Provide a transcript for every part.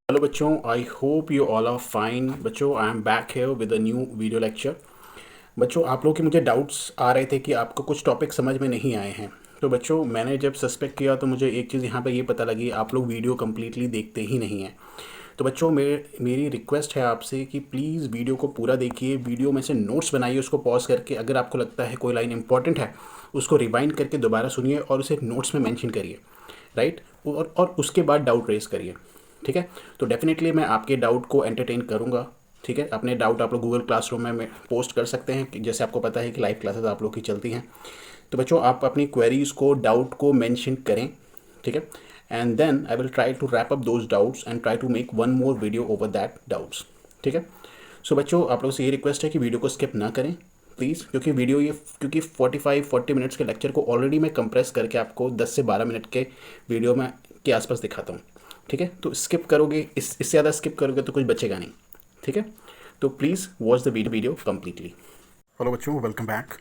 Hello बच्चों, I hope you all are fine. बच्चों, I am back here with a new video lecture. बच्चों, आप लोग के मुझे डाउट्स आ रहे थे कि आपको कुछ टॉपिक समझ में नहीं आए हैं। तो बच्चों, मैंने जब सस्पेक्ट किया तो मुझे एक चीज़ यहाँ पे ये पता लगी, आप लोग वीडियो कम्प्लीटली देखते ही नहीं हैं। तो बच्चों, मेरी रिक्वेस्ट है आपसे कि प्लीज़ वीडियो को पूरा देखिए, वीडियो में से नोट्स बनाइए, उसको पॉज करके अगर आपको लगता है कोई लाइन इंपॉर्टेंट है उसको रिवाइंड करके दोबारा सुनिए और उसे नोट्स में मेंशन करिए, राइट। और उसके बाद डाउट रेस करिए, ठीक है। तो डेफिनेटली मैं आपके डाउट को एंटरटेन करूँगा, ठीक है। अपने डाउट आप लोग गूगल क्लासरूम में पोस्ट कर सकते हैं, जैसे आपको पता है कि लाइव क्लासेस आप लोग की चलती हैं। तो बच्चों, आप अपनी क्वेरीज को, डाउट को मेंशन करें, ठीक है। And then I will try to wrap up those doubts and try to make one more video over that doubts, ठीक है। सो बच्चों, आप लोगों से ये रिक्वेस्ट है कि वीडियो को स्किप ना करें प्लीज़, क्योंकि 45-40 मिनट्स के लेक्चर को ऑलरेडी मैं कंप्रेस करके आपको 10 से 12 मिनट के वीडियो में के आसपास दिखाता हूँ, ठीक है। तो स्किप करोगे, इससे ज़्यादा स्किप करोगे तो कुछ बचेगा नहीं, ठीक है। तो please watch the video completely. Hello बच्चों, वेलकम बैक।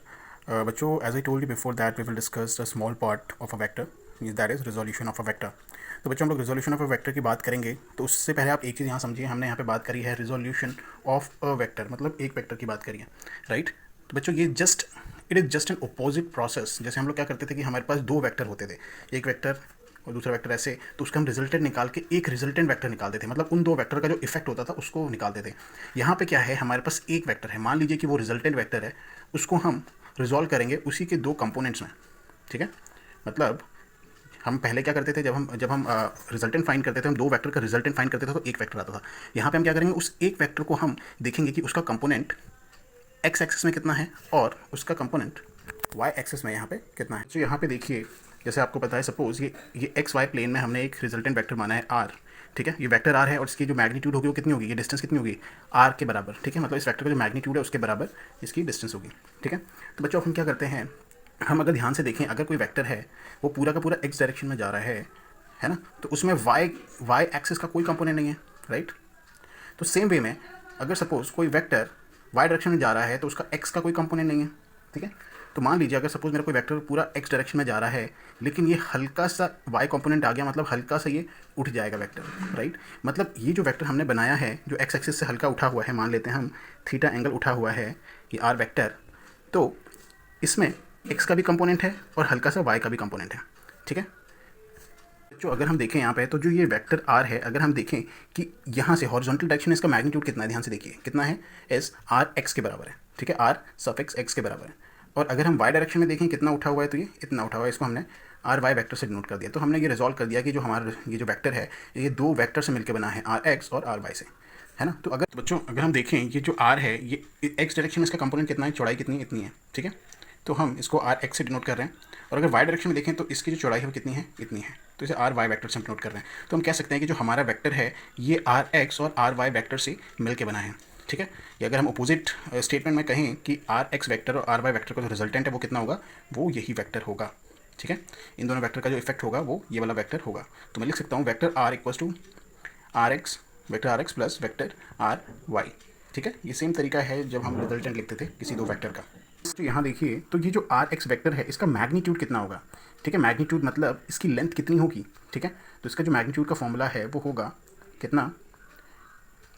बच्चों, as I told you before that we will discuss the small part of a vector, that is resolution of a vector. तो बच्चों, हम लोग रिजोल्यूशन ऑफ अ वेक्टर की बात करेंगे, तो उससे पहले आप एक चीज़ यहाँ समझिए, हमने यहाँ पे बात करी है रिजोल्यूशन ऑफ अ वेक्टर, मतलब एक वेक्टर की बात करी है, राइट। तो बच्चों, it is just an opposite process. जैसे हम लोग क्या करते थे कि हमारे पास दो वेक्टर होते थे, एक वेक्टर और दूसरा वेक्टर ऐसे, तो उसका हम रिजल्टेंट निकाल के एक रिजल्टेंट वेक्टर निकालते थे, मतलब उन दो वेक्टर का जो इफेक्ट होता था उसको निकालते थे। यहाँ पे क्या है, हमारे पास एक वेक्टर है, मान लीजिए कि वो रिजल्टेंट वेक्टर है, उसको हम रिजॉल्व करेंगे उसी के दो कंपोनेंट्स में, ठीक है। मतलब हम पहले क्या करते थे, जब हम रिजल्टेंट फाइंड करते थे, हम दो वेक्टर का रिजल्टेंट फाइंड करते थे तो एक वेक्टर आता था। यहाँ पे हम क्या करेंगे, उस एक वेक्टर को हम देखेंगे कि उसका कंपोनेंट एक्स एक्सिस में कितना है और उसका कंपोनेंट वाई एक्सिस में यहाँ पे कितना है। तो यहाँ पे देखिए, जैसे आपको पता है, सपोज ये एक्स वाई प्लेन में हमने एक रिजल्टेंट वेक्टर माना है आर, ठीक है। ये वेक्टर आर है और इसकी जो मैग्नीट्यूड होगी वो कितनी होगी, ये डिस्टेंस कितनी होगी, आर के बराबर, ठीक है। मतलब इस वेक्टर का जो मैग्नीट्यूड है उसके बराबर इसकी डिस्टेंस होगी, ठीक है। तो बच्चों, हम क्या करते हैं, हम अगर ध्यान से देखें, अगर कोई वेक्टर है वो पूरा का पूरा एक्स डायरेक्शन में जा रहा है ना, तो उसमें वाई एक्सिस का कोई कंपोनेंट नहीं है, राइट। तो सेम वे में अगर सपोज कोई वेक्टर वाई डायरेक्शन में जा रहा है तो उसका एक्स का कोई कंपोनेंट नहीं है, ठीक है। तो मान लीजिए अगर सपोज मेरा कोई वेक्टर पूरा एक्स डायरेक्शन में जा रहा है लेकिन ये हल्का सा वाई कंपोनेंट आ गया, मतलब हल्का सा ये उठ जाएगा वेक्टर, राइट। मतलब ये जो वेक्टर हमने बनाया है जो एक्स एक्सिस से हल्का उठा हुआ है, मान लेते हैं हम थीटा एंगल उठा हुआ है ये आर वेक्टर, तो इसमें एक्स का भी कंपोनेंट है और हल्का सा वाई का भी कंपोनेंट है, ठीक है। जो अगर हम देखें यहाँ पे, तो जो ये वेक्टर आर है, अगर हम देखें कि यहाँ से हॉरिजॉन्टल डायरेक्शन इसका मैग्नीट्यूड कितना है, ध्यान से देखिए कितना है, एस आर एक्स के बराबर है, ठीक है, आर सफिक्स एक्स के बराबर है। और अगर हम वाई डायरेक्शन में देखें कितना उठा हुआ है, तो ये इतना उठा हुआ है, इसको हमने आर वाई वैक्टर से डिनोट कर दिया। तो हमने ये रिजॉल्व कर दिया कि जो हमारा ये जो वैक्टर है ये दो वैक्टर से मिलकर बना है, आर एक्स और आर वाई से, है ना। तो अगर बच्चों अगर हम देखें ये जो आर है ये एक्स डायरेक्शन में इसका कंपोनेंट कितना है, चौड़ाई कितनी है, इतनी है, ठीक है। तो हम इसको आर एक्स से डिनोट कर रहे हैं। और अगर वाई डायरेक्शन में देखें तो इसकी जो चौड़ाई है वो कितनी है, इतनी है, तो इसे आर वाई वैक्टर से हम डिनोट कर रहे हैं। तो हम कह सकते हैं कि जो हमारा वेक्टर है ये आर एक्स और आर वाई वैक्टर से मिल के बना है, ठीक है। या अगर हम अपोजिट स्टेटमेंट में कहें कि आर एक्स वैक्टर और आर वाई वैक्टर का जो रिजल्टेंट है वो कितना होगा, वो यही वैक्टर होगा, ठीक है। इन दोनों वैक्टर का जो इफेक्ट होगा वो ये वाला वैक्टर होगा। तो मैं लिख सकता हूँ vector R equals to R x, vector R x plus vector R y, ठीक है। ये सेम तरीका है जब हम रिजल्टेंट लिखते थे किसी दो वैक्टर का। तो यहाँ देखिए, तो ये जो आर एक्स वैक्टर है इसका मैग्नीट्यूड कितना होगा, ठीक है। मैग्नीट्यूड मतलब इसकी लेंथ कितनी होगी, ठीक है। तो इसका जो मैग्नीट्यूड का फॉर्मूला है वो होगा कितना,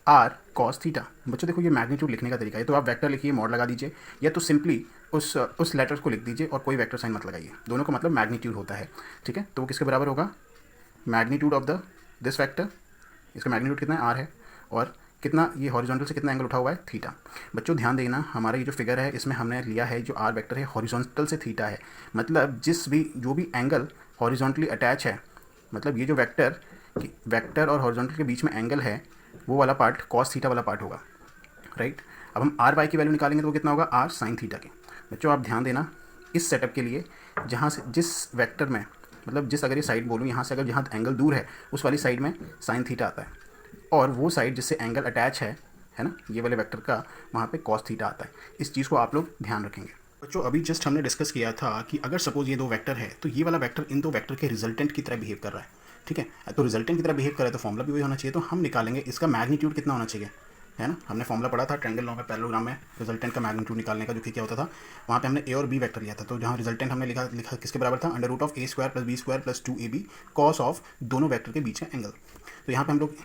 आर कॉस थीटा। बच्चों देखो, ये मैग्नीट्यूड लिखने का तरीका है, तो आप वेक्टर लिखिए, मॉड लगा दीजिए, या तो सिंपली उस लेटर को लिख दीजिए और कोई वेक्टर साइन मत लगाइए, दोनों का मतलब मैग्नीट्यूड होता है, ठीक है। तो वो किसके बराबर होगा, magnitude of the this vector, इसका मैग्नीट्यूड कितना है, आर है, और कितना, ये हॉरिजॉन्टल से कितना एंगल उठा हुआ है, थीटा। बच्चों ध्यान देना, हमारा ये जो फिगर है इसमें हमने लिया है जो आर वेक्टर है हॉरिजॉन्टल से थीटा है, मतलब जो भी एंगल हॉरिजॉन्टली अटैच है, मतलब ये जो वेक्टर और हॉरिजॉन्टल के बीच में एंगल है वो वाला पार्ट कॉस थीटा वाला पार्ट होगा, राइट। अब हम आर वाई की वैल्यू निकालेंगे तो वो कितना होगा, आर साइन थीटा के। बच्चों आप ध्यान देना, इस सेटअप के लिए जहाँ से जिस वेक्टर में, मतलब जिस, अगर ये साइड बोलूँ यहाँ से, अगर जहाँ एंगल दूर है उस वाली साइड में साइन थीटा आता है, और वो साइड जिससे एंगल अटैच है ना, ये वाले वेक्टर का, वहाँ पे कॉस थीटा आता है। इस चीज़ को आप लोग ध्यान रखेंगे। बच्चों अभी जस्ट हमने डिस्कस किया था कि अगर सपोज ये दो वेक्टर है तो ये वाला वेक्टर इन दो वेक्टर के रिजल्टेंट की तरह बिहेव कर रहा है, ठीक है। तो रिजल्टेंट की तरह बिहेव कर रहा है तो फॉर्मूला भी वही होना चाहिए। तो हम निकालेंगे इसका मैग्नीट्यूड कितना होना चाहिए, है ना। हमने फॉर्मूला पढ़ा था ट्रायंगल लॉ में, पैरेललोग्राम में, रिजल्टेंट का मैग्नीट्यूड निकालने का, जो कि क्या होता था, वहाँ पे हमने ए और बी वेक्टर लिया था। तो जहाँ रिजल्टेंट हमने लिखा किसके बराबर था, under root of a square plus b square plus 2ab cos of दोनों वेक्टर के बीच में एंगल। तो यहाँ पे हम लोग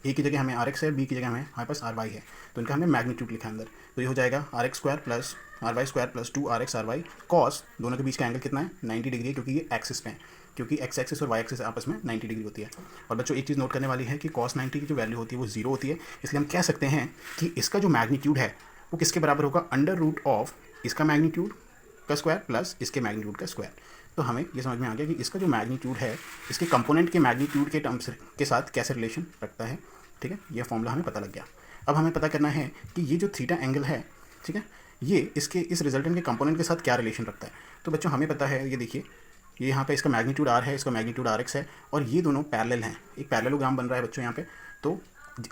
ए की जगह हमें आर एक्स है, बी की जगह हमारे पास आर वाई है, तो इनका हमने मैग्नीट्यूड लिखा है अंदर, तो ये हो जाएगा R x square plus R y square plus 2 R x R y cos, दोनों के बीच का एंगल कितना है 90 डिग्री है, क्योंकि ये एक्सिस पे है, क्योंकि एक्स एक्सिस और वाई एक्सिस आपस में 90 डिग्री होती है। और बच्चों एक चीज़ नोट करने वाली है कि कॉस 90 की जो वैल्यू होती है वो जीरो होती है, इसलिए हम कह सकते हैं कि इसका जो मैग्नीट्यूड है वो किसके बराबर होगा, अंडर रूट ऑफ इसका मैग्नीट्यूड का स्क्वायर प्लस इसके मैग्नीट्यूड का स्क्वायर। तो हमें ये समझ में आ गया कि इसका जो मैग्नीट्यूड है इसके कंपोनेंट के मैग्नीट्यूड के टर्म्स के साथ कैसे रिलेशन रखता है। ठीक है, ये फॉर्मूला हमें पता लग गया। अब हमें पता करना है कि ये जो थीटा एंगल है, ठीक है, ये इसके इस रिजल्टेंट के कंपोनेंट के साथ क्या रिलेशन रखता है। तो बच्चों हमें पता है, ये देखिए, ये यहाँ पे इसका मैग्नीट्यूड आर है, इसका मैग्नीट्यूड आर एक्स है, और ये दोनों पैरेलल हैं, एक पैरेललोग्राम बन रहा है बच्चों यहाँ पे। तो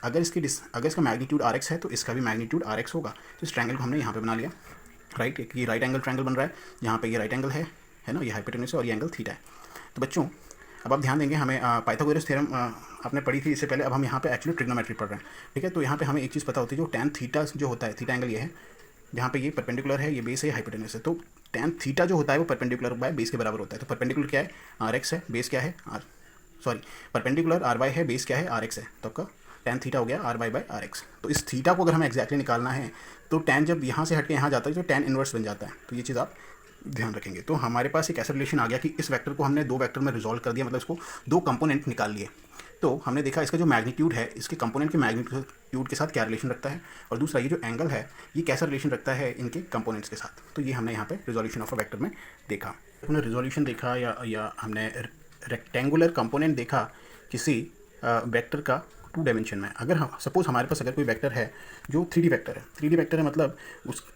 अगर इसका मैग्नीट्यूड आर एक्स है तो इसका भी मैग्नीट्यूड आर एक्स होगा। तो इस ट्रायंगल को हमने यहाँ पे बना लिया, राइट, एक ये राइट एंगल ट्रायंगल बन रहा है, यहाँ पे ये राइट एंगल है ना, ये हाइपोटेन्यूस है और ये एंगल थीटा है। तो बच्चों अब आप ध्यान देंगे, हमें पाइथागोरस थ्योरम आपने पढ़ी थी इससे पहले, अब हम यहाँ पे एक्चुअली ट्रिग्नोमेट्री पढ़ रहे हैं। ठीक है, तो यहाँ पे हमें एक चीज़ पता होती है, जो टैन थीटा जो होता है, थीटा एंगल ये है, जहाँ पे ये परपेंडिकुलर है, ये बेस है, हाइपोटेन्यूस है, तो टैन थीटा जो होता है वो परपेंडिकुलर बाय बेस के बराबर होता है। तो परपेंडिकुलर क्या है, आर एक्स है, बेस क्या है परपेंडिकुलर आर वाई है, बेस क्या है, आर एक्स है, तो आपका टैन थीटा हो गया R y by R x. तो इस थीटा को अगर हमें एक्जैक्टली निकालना है तो टैन जब यहाँ से हट के यहाँ जाता है तो टैन इन्वर्स बन जाता है, तो ये चीज़ आप ध्यान रखेंगे। तो हमारे पास एक ऐसा रिलेशन आ गया कि इस वेक्टर को हमने दो वेक्टर में रिजॉल्व कर दिया, मतलब इसको दो कंपोनेंट निकाल लिए। तो हमने देखा इसका जो मैग्नीट्यूड है इसके कंपोनेंट के मैग्नीट्यूड के साथ क्या रिलेशन रखता है, और दूसरा ये जो एंगल है ये कैसा रिलेशन रखता है इनके कंपोनेंट्स के साथ। तो ये हमने यहाँ पे रिजोल्यूशन ऑफ अ वेक्टर में देखा। हमने रिजोल्यूशन देखा या हमने रेक्टेंगुलर कंपोनेंट देखा किसी वेक्टर का 2 डायमेंशन में। अगर हम सपोज हमारे पास अगर कोई वेक्टर है जो 3D वेक्टर है, 3D वेक्टर है मतलब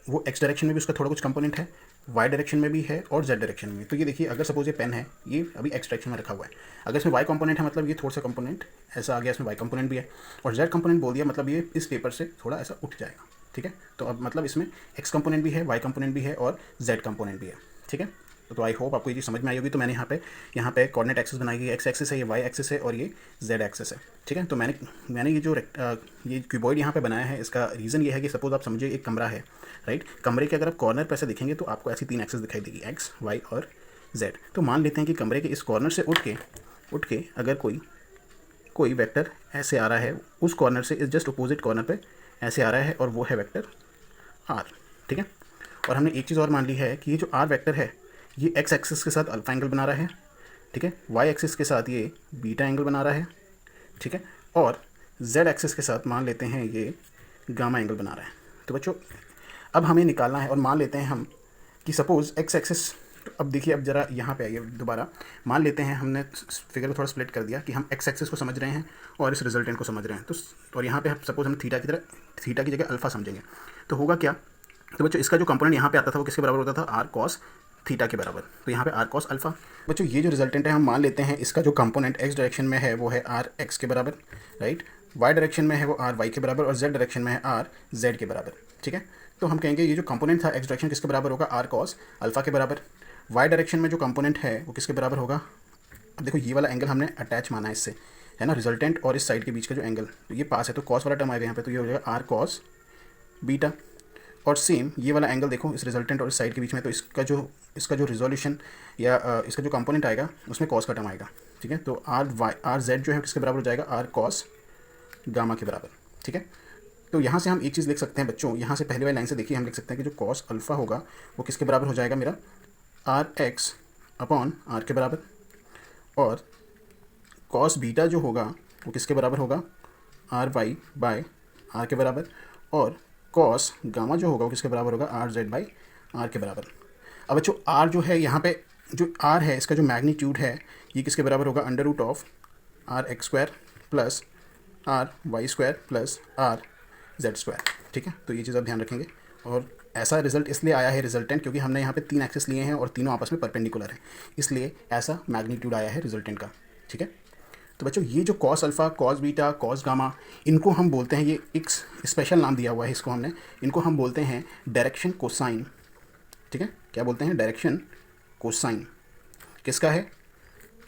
वो एक्स डायरेक्शन में भी उसका थोड़ा कुछ कंपोनेंट है, वाई डायरेक्शन में भी है और जेड डायरेक्शन में भी। तो ये देखिए, अगर सपोज ये पेन है, ये अभी एक्स डायरेक्शन में रखा हुआ है, अगर इसमें वाई कंपोनेंट है मतलब ये थोड़ा सा कंपोनेंट ऐसा आ गया, इसमें वाई कंपोनेंट भी है, और जेड कंपोनेंट बोल दिया मतलब ये इस पेपर से थोड़ा ऐसा उठ जाएगा। ठीक है, तो अब मतलब इसमें एक्स कंपोनेंट भी है, वाई कंपोनेंट भी है और जेड कंपोनेंट भी है। ठीक है, तो आई होप आपको ये चीज़ समझ में आई होगी। तो मैंने यहाँ पे कोऑर्डिनेट एक्सिस बनाई गई, एक्स एक्सिस है, ये वाई एक्सिस है और ये जेड एक्सिस है। ठीक है, तो मैंने ये क्यूबॉइड यहाँ पे बनाया है, इसका रीज़न ये है कि सपोज आप समझिए एक कमरा है, राइट, कमरे के अगर आप कॉर्नर पर ऐसे देखेंगे तो आपको ऐसी 3 एक्सिस दिखाई देगी, एक्स वाई और जेड। तो मान लेते हैं कि कमरे के इस कॉर्नर से उठ के अगर कोई वेक्टर ऐसे आ रहा है, उस कॉर्नर से इस जस्ट अपोजिट कॉर्नर पे ऐसे आ रहा है, और वो है वेक्टर आर। ठीक है, और हमने एक चीज़ और मान ली है कि ये जो आर वेक्टर है ये एक्स एक्सिस के साथ अल्फा एंगल बना रहा है, ठीक है, वाई एक्सिस के साथ ये बीटा एंगल बना रहा है, ठीक है, और जेड एक्सिस के साथ मान लेते हैं ये गामा एंगल बना रहा है। तो बच्चों अब हमें निकालना है, और मान लेते हैं हम कि सपोज़ एक्स एक्सिस, तो अब देखिए, अब ज़रा यहाँ पे आइए दोबारा, मान लेते हैं हमने फिगर को थोड़ा स्प्लिट कर दिया कि हम एक्स एक्सिस को समझ रहे हैं और इस रिजल्टेंट को समझ रहे हैं। तो और यहाँ पे सपोज हम थीटा की जगह अल्फ़ा समझेंगे तो होगा क्या। तो बच्चों इसका जो कंपोनेंट यहाँ पे आता था वो किसके बराबर होता था, आर कॉस थीटा के बराबर। तो यहाँ पे आर कॉस अल्फ़ा। बच्चों ये जो रिजल्टेंट है हम मान लेते हैं इसका जो कंपोनेंट एक्स डायरेक्शन में है वो है आर एक्स के बराबर, राइट, वाई डायरेक्शन में है वो आर वाई के बराबर, और जेड डायरेक्शन में है आर जेड के बराबर। ठीक है, तो हम कहेंगे ये जो कंपोनेंट था एक्स डायरेक्शन किसके बराबर होगा, आर कॉस अल्फ़ा के बराबर। वाई डायरेक्शन में जो कंपोनेंट है वो किसके बराबर होगा, अब देखो ये वाला एंगल हमने अटैच माना है इससे, है ना, रिजल्टेंट और इस साइड के बीच का जो एंगल, तो ये पास है तो कॉस वाला टर्म आएगा यहाँ पे, तो ये हो जाएगा आर कॉस बीटा। और सेम ये वाला एंगल देखो इस रिजल्टेंट और इस साइड के बीच में, तो इसका जो रिजोल्यूशन या इसका जो कंपोनेंट आएगा उसमें कॉस का टर्म आएगा। ठीक है, तो आर जेड जो है किसके बराबर हो जाएगा, आर कॉस गामा के बराबर। ठीक है, तो यहाँ से हम एक चीज़ लिख सकते हैं बच्चों, यहाँ से पहले वाली लाइन से देखिए हम लिख सकते हैं कि जो कॉस अल्फ़ा होगा वो किसके बराबर हो जाएगा मेरा, आर एक्स अपॉन आर के बराबर, और कॉस बीटा जो होगा वो किसके बराबर होगा, आर वाई बाय आर के बराबर, और कॉस गामा जो होगा वो किसके बराबर होगा, आर जेड बाई आर के बराबर। अब बच्चों आर जो है यहाँ पे जो आर है इसका जो मैग्नीट्यूड है ये किसके बराबर होगा, under root of R x square plus R y square plus R z square. ठीक है, तो ये चीज़ आप ध्यान रखेंगे। और ऐसा रिजल्ट इसलिए आया है रिजल्टेंट क्योंकि हमने यहाँ पे 3 एक्सिस लिए हैं और तीनों आपस में परपेंडिकुलर हैं, इसलिए ऐसा मैग्नीट्यूड आया है रिजल्टेंट का। ठीक है, तो बच्चों ये जो cos alpha, cos beta, cos gamma, इनको हम बोलते हैं, ये एक स्पेशल नाम दिया हुआ है इसको हमने, इनको हम बोलते हैं डायरेक्शन कोसाइन। ठीक है, क्या बोलते हैं, डायरेक्शन कोसाइन। किसका है,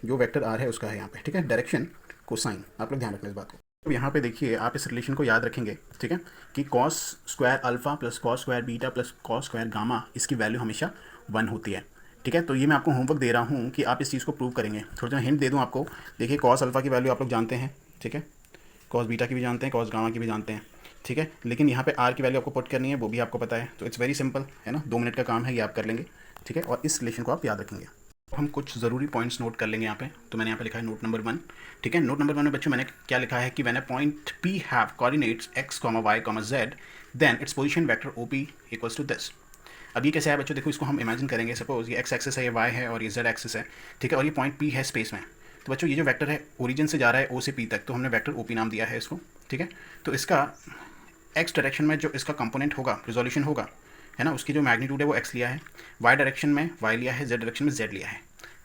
जो वेक्टर आर है उसका है यहाँ पे। ठीक है, डायरेक्शन कोसाइन, आप लोग ध्यान रखना इस बात को। अब यहाँ पे देखिए आप इस रिलेशन को याद रखेंगे, ठीक है, कि cos square alpha plus cos square beta plus cos square gamma, इसकी वैल्यू हमेशा 1 होती है। ठीक है, तो ये मैं आपको होमवर्क दे रहा हूँ कि आप इस चीज़ को प्रूव करेंगे। थोड़ा सा हिंट दे दूँ आपको, देखिए कॉस अल्फ़ा की वैल्यू आप लोग जानते हैं, ठीक है, कॉस बीटा की भी जानते हैं, कॉस गामा की भी जानते हैं, ठीक है। लेकिन यहाँ पे आर की वैल्यू आपको पुट करनी है, वो भी आपको पता है, तो इट्स वेरी सिंपल है ना, 2 मिनट का काम है, ये आप कर लेंगे, ठीक है। और इस रिलेशन को आप याद रखेंगे। हम कुछ ज़रूरी पॉइंट्स नोट कर लेंगे यहाँ पे। तो मैंने यहाँ पे लिखा है नोट नंबर 1, ठीक है। नोट नंबर 1 में बच्चों मैंने क्या लिखा है कि when a point P have coordinates x, y, z, then its position vector OP equals to this. अब ये कैसे है बच्चों, देखो इसको हम इमेजिन करेंगे, सपोज ये x एक्सिस है, ये y है और ये z एक्सिस है, ठीक है। और ये पॉइंट P है स्पेस में। तो बच्चों ये जो वेक्टर है ओरिजिन से जा रहा है O से P तक, तो हमने वेक्टर OP नाम दिया है इसको, ठीक है। तो इसका x डायरेक्शन में जो इसका कंपोनेंट होगा, रिजोल्यूशन होगा, है ना, उसकी जो मैग्नीट्यूड है वो x लिया है, y डायरेक्शन में y लिया है, z डायरेक्शन में z लिया है,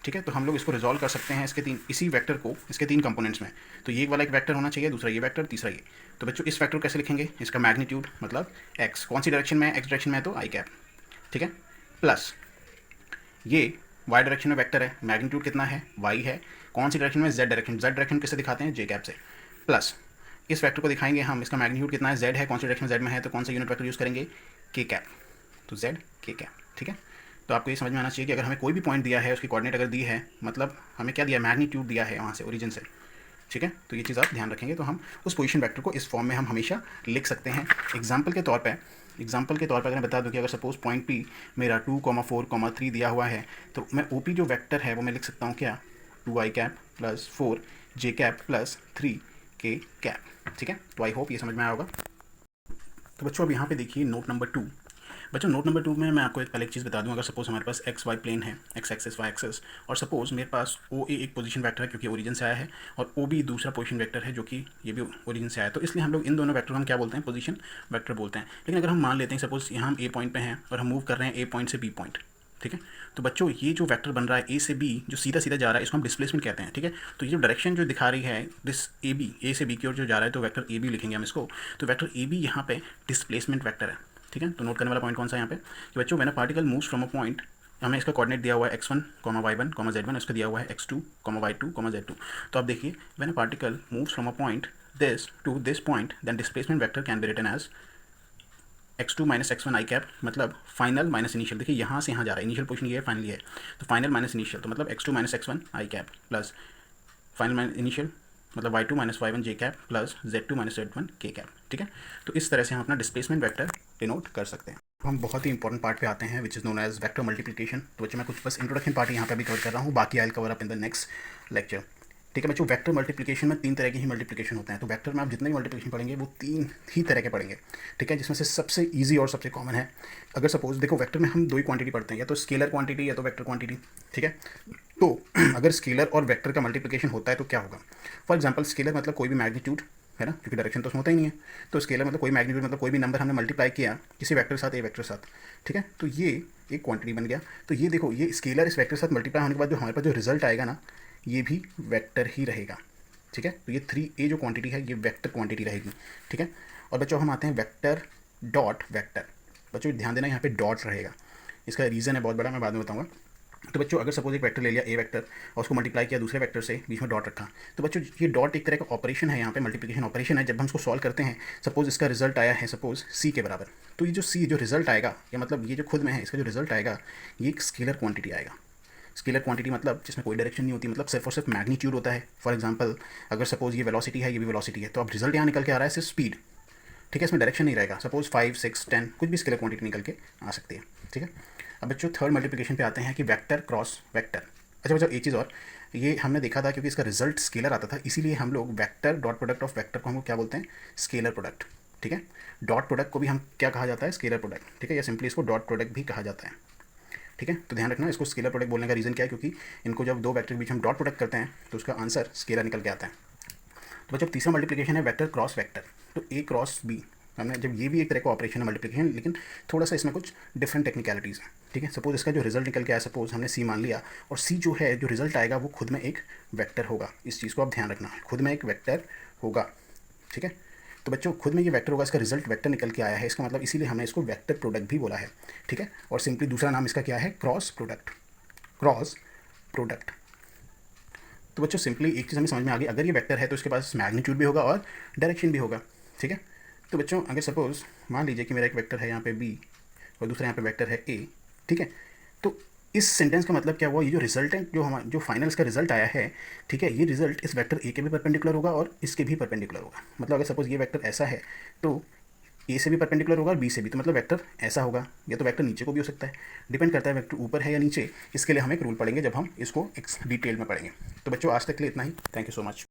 ठीक है। तो हम लोग इसको रिजॉल्व कर सकते हैं इसके तीन, इसी वेक्टर को इसके 3 कंपोनेंट्स में। तो ये वाला एक वेक्टर होना चाहिए, दूसरा ये वेक्टर, तीसरा ये। तो बच्चों इस वेक्टर को कैसे लिखेंगे, इसका मैग्नीट्यूड मतलब x कौन सी डायरेक्शन में है, x डायरेक्शन में है तो आई कैप, ठीक है, प्लस ये y डायरेक्शन में वेक्टर है, मैग्नीट्यूड कितना है, y है, कौन सी डायरेक्शन में, z डायरेक्शन, z डायरेक्शन किससे दिखाते हैं, j कैप से, प्लस इस वेक्टर को दिखाएंगे हम, इसका मैग्नीट्यूड कितना है, z है, कौन सी डायरेक्शन में z में है, तो कौन सा यूनिट वेक्टर यूज़ करेंगे, k कैप, तो z k कैप, ठीक है। तो आपको ये समझ में आना चाहिए कि अगर हमें कोई भी पॉइंट दिया है, उसकी कोऑर्डिनेट अगर दी है, मतलब हमें क्या दिया, मैग्नीट्यूड दिया है वहाँ से, ओरिजिन से, ठीक है। तो ये चीज़ आप ध्यान रखेंगे, तो हम उस पोजीशन वेक्टर को इस फॉर्म में हम हमेशा लिख सकते हैं। एग्जाम्पल के तौर पर अगर मैं बता दूं कि अगर सपोज पॉइंट P मेरा 2, 4, 3 दिया हुआ है, तो मैं OP जो वेक्टर है वो मैं लिख सकता हूँ क्या, 2i cap plus 4j cap plus 3k cap, ठीक है। तो आई होप ये समझ में आया होगा। तो बच्चों अब यहाँ पे देखिए नोट नंबर 2। बच्चों नोट नंबर 2 में मैं आपको पहले एक चीज़ बता दूं, अगर सपोज हमारे पास एक्स वाई प्लेन है, एक्स एक्सिस वाई एक्सिस, और सपोज मेरे पास ओ ए एक पोजीशन वेक्टर है क्योंकि ओरिजिन से आया है, और ओ बी दूसरा पोजीशन वेक्टर है जो कि ये भी ओरिजिन से आया है, तो इसलिए हम लोग इन दोनों वेक्टर को हम क्या बोलते हैं, पोजीशन वेक्टर बोलते हैं। लेकिन अगर हम मान लेते हैं सपोज यहाँ हम ए पॉइंट पर हैं और हम मूव कर रहे हैं ए पॉइंट से बी पॉइंट, ठीक है। तो बच्चों ये जो वेक्टर बन रहा है ए से बी, जो सीधा सीधा जा रहा है, इसको हम डिस्प्लेसमेंट कहते हैं, ठीक है। तो ये जो डायरेक्शन जो दिखा रही है दिस ए बी, ए से बी की ओर जो जा रहा है, तो वेक्टर ए बी लिखेंगे हम इसको। तो वेक्टर ए बी यहाँ पे डिस्प्लेसमेंट वेक्टर है, ठीक है। तो नोट करने वाला पॉइंट कौन सा है यहाँ पे कि बच्चों मैंने particle moves from a point, हमें इसका कोऑर्डिनेट दिया हुआ है x1, y1, z1, इसका दिया हुआ है x2, y2, z2। तो आप देखिए when a particle moves from a point this to this point, then displacement vector can be written as x2 minus x1 I cap, मतलब फाइनल माइनस इनिशियल। देखिए यहाँ से यहाँ जा रहा है, इनिशियल पोजीशन ये है, फाइनल ये है, तो फाइनल माइनस इनिशियल, तो मतलब x2 माइनस x1 आई cap plus final minus initial मतलब y2 minus y1 j cap plus z2 minus z1 k cap, ठीक है। तो इस तरह से हम अपना डिस्प्लेसमेंट वेक्टर डिनोट कर सकते हैं। हम बहुत ही इंपॉर्टेंट पार्ट पे आते हैं which is known as vector multiplication. तो बच्चों मैं कुछ बस इंट्रोडक्शन पार्ट यहाँ पे अभी कवर कर रहा हूँ, बाकी I will cover up in the next lecture, ठीक है बच्चों। वेक्टर मल्टीप्लिकेशन में 3 तरह के ही मल्टीप्लिकेशन होते हैं। तो वेक्टर में आप जितने भी मल्टीप्लिकेशन पढ़ेंगे वो 3 ही तरह के पढ़ेंगे, ठीक है, जिसमें से सबसे ईजी और सबसे कॉमन है, अगर सपोज देखो वेक्टर में हम 2 ही क्वांटिटी पढ़ते हैं, या तो स्केलर क्वांटिटी या तो वेक्टर क्वांटिटी, ठीक है। तो अगर स्केलर और वेक्टर का मल्टीप्लिकेशन होता है तो क्या होगा, फॉर एग्जाम्पल स्केलर मतलब कोई भी मैग्नीट्यूड है ना, क्योंकि डायरेक्शन तो उसमें होता ही नहीं है, तो स्केलर मतलब कोई मैग्नीट्यूड मतलब कोई भी नंबर हमने मल्टीप्लाई किया किसी वेक्टर के साथ, ए वेक्टर के साथ, ठीक है। तो ये एक क्वांटिटी बन गया। तो ये देखो ये स्केलर इस वेक्टर के साथ मल्टीप्लाई होने के बाद जो हमारे पास जो रिजल्ट आएगा ना, ये भी वेक्टर ही रहेगा, ठीक है। तो ये 3a जो क्वांटिटी है ये वेक्टर क्वांटिटी रहेगी, ठीक है। और बच्चों हम आते हैं वेक्टर डॉट वेक्टर। बच्चों ध्यान देना यहाँ पे डॉट रहेगा, इसका रीज़न है बहुत बड़ा, मैं बाद में बताऊँगा। तो बच्चों अगर सपोज एक वेक्टर ले लिया ए वेक्टर और उसको मल्टीप्लाई किया दूसरे वेक्टर से, बीच में डॉट रखा, तो बच्चों ये डॉट एक तरह का ऑपरेशन है, यहाँ पे मल्टीप्लिकेशन ऑपरेशन है। जब हम उसको सॉल्व करते हैं, सपोज इसका रिजल्ट आया है सपोज सी के बराबर, तो ये जो सी जो रिजल्ट आएगा, या मतलब ये जो खुद में है इसका जो रिजल्ट आएगा, ये एक स्केलर क्वांटिटी आएगा। स्केलर क्वांटिटी मतलब जिसमें कोई डायरेक्शन नहीं होती, मतलब सिर्फ और सिर्फ मैग्नीट्यूड होता है। फॉर एग्जांपल अगर सपोज ये वेलोसिटी है, ये भी वेलोसिटी है, तो अब रिजल्ट यहाँ निकल के आ रहा है सिर्फ स्पीड, ठीक है, इसमें डायरेक्शन नहीं रहेगा। सपोज 5, 6, 10 कुछ भी स्केलर क्वांटिटी निकल के आ सकती है, ठीक है। अब बच्चों थर्ड मल्टीप्लिकेशन पे आते हैं कि वेक्टर क्रॉस वेक्टर। अच्छा बच्चों एक चीज़ और, ये हमने देखा था क्योंकि इसका रिजल्ट स्केलर आता था, इसीलिए हम लोग vector dot product of vector को हम क्या बोलते हैं, स्केलर प्रोडक्ट, ठीक है। डॉट प्रोडक्ट को भी हम क्या कहा जाता है, स्केलर प्रोडक्ट, ठीक है, या सिंपली इसको डॉट प्रोडक्ट भी कहा जाता है, ठीक है। तो ध्यान रखना इसको स्केलर प्रोडक्ट बोलने का रीज़न क्या है, क्योंकि इनको जब 2 वेक्टर के बीच हम डॉट प्रोडक्ट करते हैं तो उसका आंसर स्केलर निकल के आता है। तो बच्चों तीसरा मल्टीप्लिकेशन है वेक्टर क्रॉस वेक्टर। तो ए क्रॉस बी, हमने जब ये भी एक तरह का ऑपरेशन है मल्टीप्लिकेशन, लेकिन थोड़ा सा इसमें कुछ डिफरेंट टेक्निकलिटीज़ हैं, ठीक है। सपोज इसका जो रिजल्ट निकल के आया, सपोज हमने सी मान लिया, और सी जो है जो रिजल्ट आएगा वो खुद में एक वेक्टर होगा। इस चीज़ को आप ध्यान रखना, खुद में एक वेक्टर होगा, ठीक है। तो बच्चों खुद में ये वेक्टर होगा, इसका रिजल्ट वेक्टर निकल के आया है, इसका मतलब इसीलिए हमने इसको वेक्टर प्रोडक्ट भी बोला है, ठीक है। और सिंपली दूसरा नाम इसका क्या है, क्रॉस प्रोडक्ट, क्रॉस प्रोडक्ट। तो बच्चों सिंपली एक चीज़ हमें समझ में आ गई, अगर ये वेक्टर है तो इसके पास मैग्नीट्यूड भी होगा और डायरेक्शन भी होगा, ठीक है। तो बच्चों अगर सपोज मान लीजिए कि मेरा एक वेक्टर है यहाँ पे बी और दूसरा यहाँ पे वेक्टर है ए, ठीक है। तो इस सेंटेंस का मतलब क्या हुआ, ये जो रिजल्टेंट जो हमारा जो फाइनल इसका रिजल्ट आया है, ठीक है, ये रिजल्ट इस वेक्टर ए के भी परपेंडिकुलर होगा और इसके भी परपेंडिकुलर होगा। मतलब अगर सपोज ये वेक्टर ऐसा है तो ए से भी परपेंडिकुलर होगा और बी से भी, तो मतलब वेक्टर ऐसा होगा, या तो वेक्टर नीचे को भी हो सकता है, डिपेंड करता है वेक्टर ऊपर है या नीचे। इसके लिए हम एक रूल पढ़ेंगे जब हम इसको एक डिटेल में पढ़ेंगे। तो बच्चों आज तक के लिए इतना ही। Thank you so much.